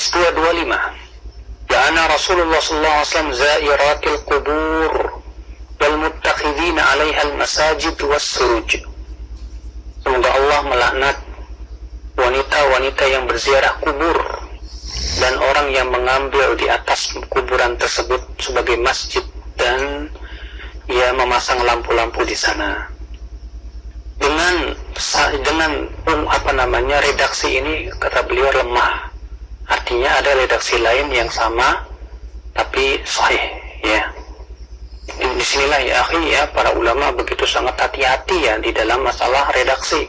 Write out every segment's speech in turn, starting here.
Hadis 225. Ja'ana Rasulullah sallallahu alaihi wasallam zairatil qubur wal muttakhidina 'alaiha al-masajid was-suruj. Semoga Allah melaknat wanita-wanita yang berziarah kubur dan orang yang mengambil di atas kuburan tersebut sebagai masjid dan ia memasang lampu-lampu di sana. Dengan redaksi ini kata beliau lemah. Artinya ada redaksi lain yang sama tapi sahih, ya. Di sinilah ya akhi ya, para ulama begitu sangat hati-hati ya di dalam masalah redaksi.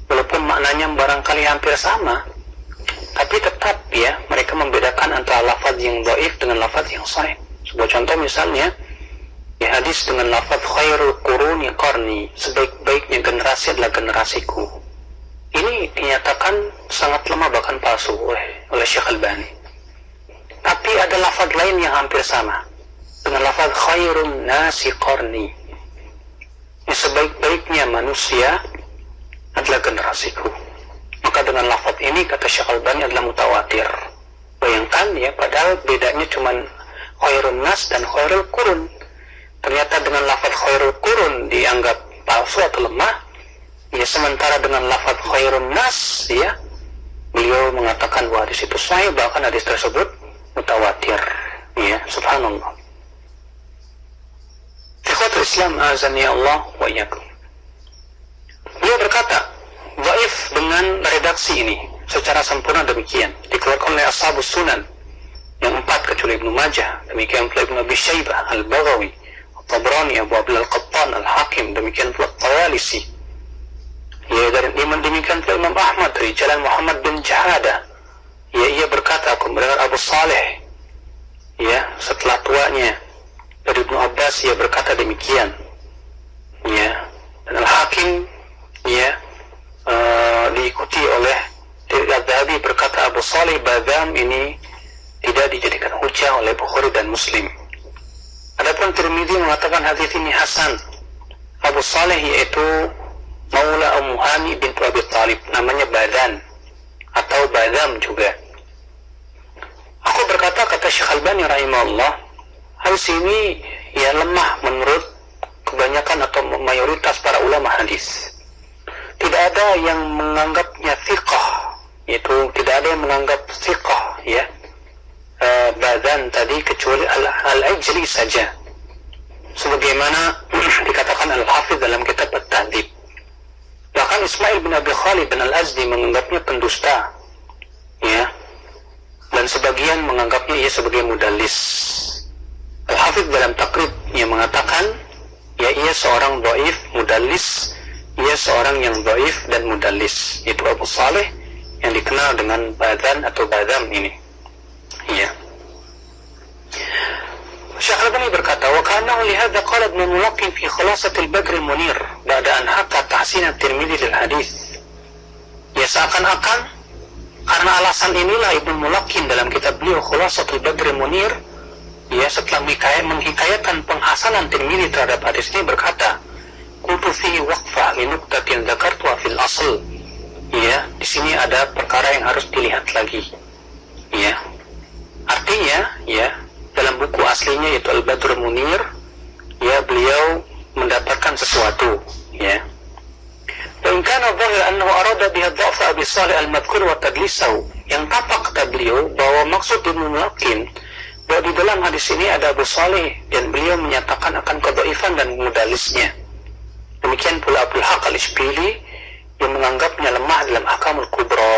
Walaupun maknanya barangkali hampir sama, tapi tetap ya mereka membedakan antara lafaz yang dhaif dengan lafaz yang sahih. Sebuah contoh misalnya ya, hadis dengan lafaz khairul quruni qarni, sebaik-baiknya generasi adalah generasiku. Ini dinyatakan sangat lemah bahkan palsu oleh Syekh Albani. Tapi ada lafaz lain yang hampir sama dengan lafaz khairun nasi qarni. Sebaik-baiknya manusia adalah generasiku. Maka dengan lafaz ini kata Syekh Albani adalah mutawatir. Bayangkan ya, padahal bedanya cuma khairun nas dan khairul qurun. Ternyata dengan lafaz khairul qurun dianggap palsu atau lemah. Ya, sementara dengan lafaz khairun nas ya, beliau mengatakan bahwa hadis itu sahih, bahkan hadis tersebut mutawatir. Ya, subhanallah. Ikhwatul Islam azani Allah wa iyyakum. Beliau berkata, dhaif dengan redaksi ini secara sempurna demikian dikeluarkan oleh Ashabus Sunan yang 4 kecuali Ibnu Majah, demikian pula Ibnu Abi Syaibah, Al-Baghawi, Tabrani, Abu Abdul Al-Qattan, Al-Hakim, demikian pula Tayalisi. Ya, dari demikian pula Imam Ahmad dari jalan Muhammad bin Jahada. Ya, ia berkata, aku mendengar Abu Saleh ya setelah tuanya dari Ibnu Abbas, ia berkata demikian. Ya, dan Al-Hakim ya diikuti oleh Al-Dhahabi berkata Abu Saleh Badam ini tidak dijadikan hujah oleh Bukhari dan Muslim. Adapun Tirmidzi mengatakan hadis ini hasan. Abu Saleh yaitu Maula Ummu Hani bintu Abi Thalib, namanya Badan atau Badam juga. Aku berkata, kata Syekh Albani rahimahullah, hadis ini ya lemah menurut kebanyakan atau mayoritas para ulama hadis. Tidak ada yang menganggapnya thiqah, yaitu tidak ada yang menganggap thiqah ya Badan tadi kecuali Al-Ajli saja, sebagaimana dikatakan Al-Hafidh dalam kitab At-Tahdhib. Bahkan Ismail bin Abi Khalid bin Al-Azdi menganggapnya pendusta ya, dan sebagian menganggapnya ia sebagai mudallis. Al-Hafidh dalam Taqrib yang mengatakan ya ia seorang dhaif mudallis, ia seorang yang dhaif dan mudallis, itu Abu Saleh yang dikenal dengan Badan atau Badam ini. Ya. Syekh Al-Albani berkata, wa kana lihadza qala Ibnu Mulaqqin fi Khulasatil Badr Munir ba'da an haka tahsin at-Tirmidzi lil hadis. Ya, seakan-akan karena alasan inilah Ibnu Mulaqqin dalam kitab beliau Khulasatul Badr Munir ya setelah menghikayatkan penghasanan Tirmidzi terhadap hadis ini berkata, qultu fihi waqfah li nuqtatin dzakartuha fil asl. Ya, di sini ada perkara yang harus dilihat lagi. Ya. Artinya ya dalam buku aslinya yaitu Al-Badr Munir ya beliau mendapatkan sesuatu ya. Dan kana dhahir annahu arada biha dha'fa Abi Salih al-madhkur wa tadlisahu. Yang tampak kata beliau bahwa maksud Ibnu Mulaqqin bahwa di dalam hadis ini ada Abu Salih dan beliau menyatakan akan kedhaifan dan mudalisnya. Demikian pula Abdul Haq al-Ishbili yang menganggapnya lemah dalam Ahkamul Kubra,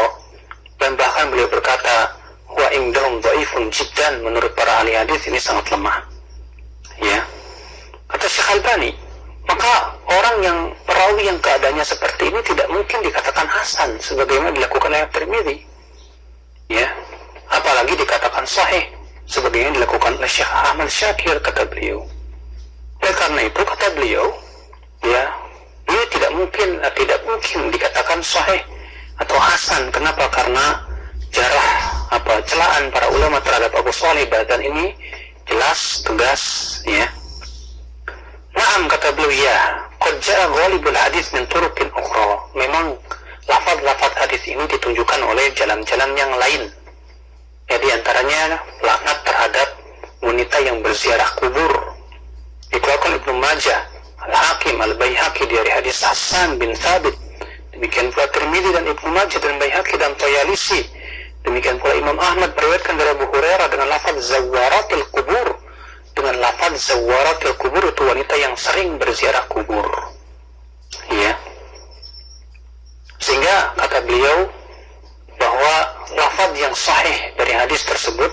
dan bahkan beliau berkata wa indahum dhaifun jiddan, menurut para ahli hadis ini sangat lemah. Ya. Kata Syekh Albani, maka orang yang perawi yang keadaannya seperti ini tidak mungkin dikatakan hasan sebagaimana dilakukan oleh Tirmidzi. Ya. Apalagi dikatakan sahih sebagaimana dilakukan oleh Syekh Ahmad Syakir, kata beliau. Oleh karena itu kata beliau, ya, ini tidak mungkin dikatakan sahih atau hasan. Kenapa? Karena celaan para ulama terhadap Abu Salih Badan ini jelas, tegas, ya. Naam, kata beliau, ya, qad ja'a ghalibul hadis min turuqin ukhra. Memang lafaz-lafaz hadis ini ditunjukkan oleh jalan-jalan yang lain. Ya, di antaranya laknat terhadap wanita yang berziarah kubur. Dikeluarkan Ibnu Majah, Al-Hakim, Al-Baihaqi dari hadis Hasan bin Thabit. Demikian pula Tirmidzi dan Ibnu Majah dan Baihaqi dan Tayalisi. Demikian pula Imam Ahmad meriwayatkan dari Abu Hurairah dengan lafaz zawaratil kubur. Dengan lafaz zawaratil kubur itu wanita yang sering berziarah kubur. Ya. Sehingga kata beliau bahwa lafaz yang sahih dari hadis tersebut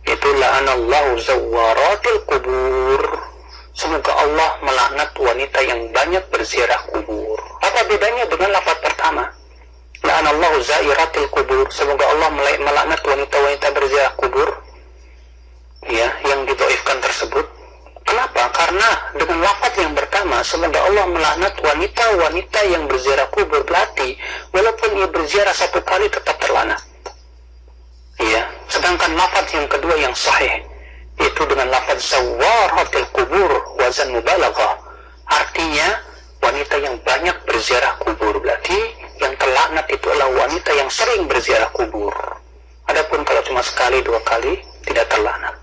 yaitu la'anallahu zawaratil kubur. Semoga Allah melaknat wanita yang banyak berziarah kubur. Apa bedanya dengan lafaz pertama? La'anallahu zairatil kubur. Semoga Allah melaknat wanita-wanita berziarah kubur. Ya, yang didhaifkan tersebut. Kenapa? Karena dengan lafaz yang pertama, semoga Allah melaknat wanita-wanita yang berziarah kubur, berarti walaupun ia berziarah satu kali tetap terlaknat. Ya, sedangkan lafaz yang kedua yang sahih itu dengan lafaz zawaratil kubur wazan mubalaghah. Artinya wanita yang banyak berziarah kubur, berarti yang terlaknat itu adalah wanita yang sering berziarah kubur. Adapun kalau cuma sekali dua kali tidak terlaknat.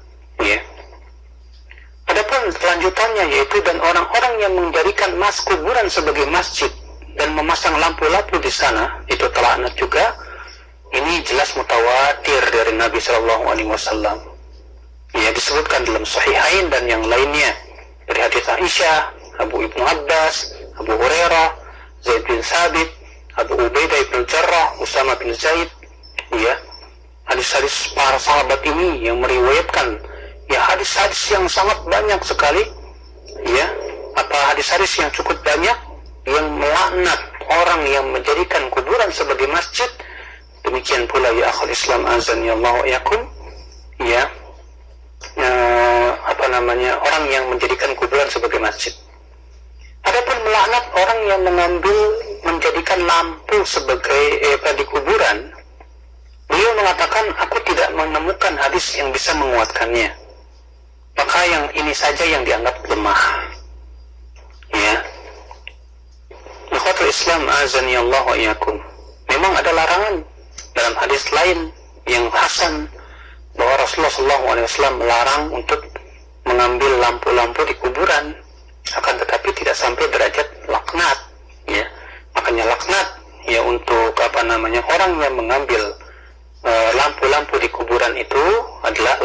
Ya. Adapun kelanjutannya yaitu dan orang-orang yang menjadikan kuburan sebagai masjid dan memasang lampu-lampu di sana itu terlaknat juga. Ini jelas mutawatir dari Nabi Shallallahu Alaihi Wasallam. Ya, disebutkan dalam Sahihain dan yang lainnya dari hadits Aisyah, Abu Ibnu Abbas, Abu Hurairah, Zaid bin Thabit, Abu Ubaidah bin Jarrah, Usama bin Zaid. Ya, hadis-hadis para sahabat ini yang meriwayatkan ya hadis-hadis yang sangat banyak sekali. Ya, apa hadis-hadis yang cukup banyak yang melaknat orang yang menjadikan kuburan sebagai masjid. Demikian pula ya akhul Islam azan ya Allah yakum. Ya, orang yang menjadikan kuburan sebagai masjid. Adapun melaknat orang yang menjadikan lampu sebagai di kuburan, beliau mengatakan aku tidak menemukan hadis yang bisa menguatkannya. Maka yang ini saja yang dianggap lemah. Ya. Ikhwatul Islam azani Allah wa iyyakum. Memang ada larangan dalam hadis lain yang hasan bahwa Rasulullah SAW melarang untuk mengambil lampu-lampu di kuburan, akan tetapi tidak sampai derajat laknat. Ya. Makanya laknat ya untuk orang yang mengambil lampu-lampu di kuburan itu adalah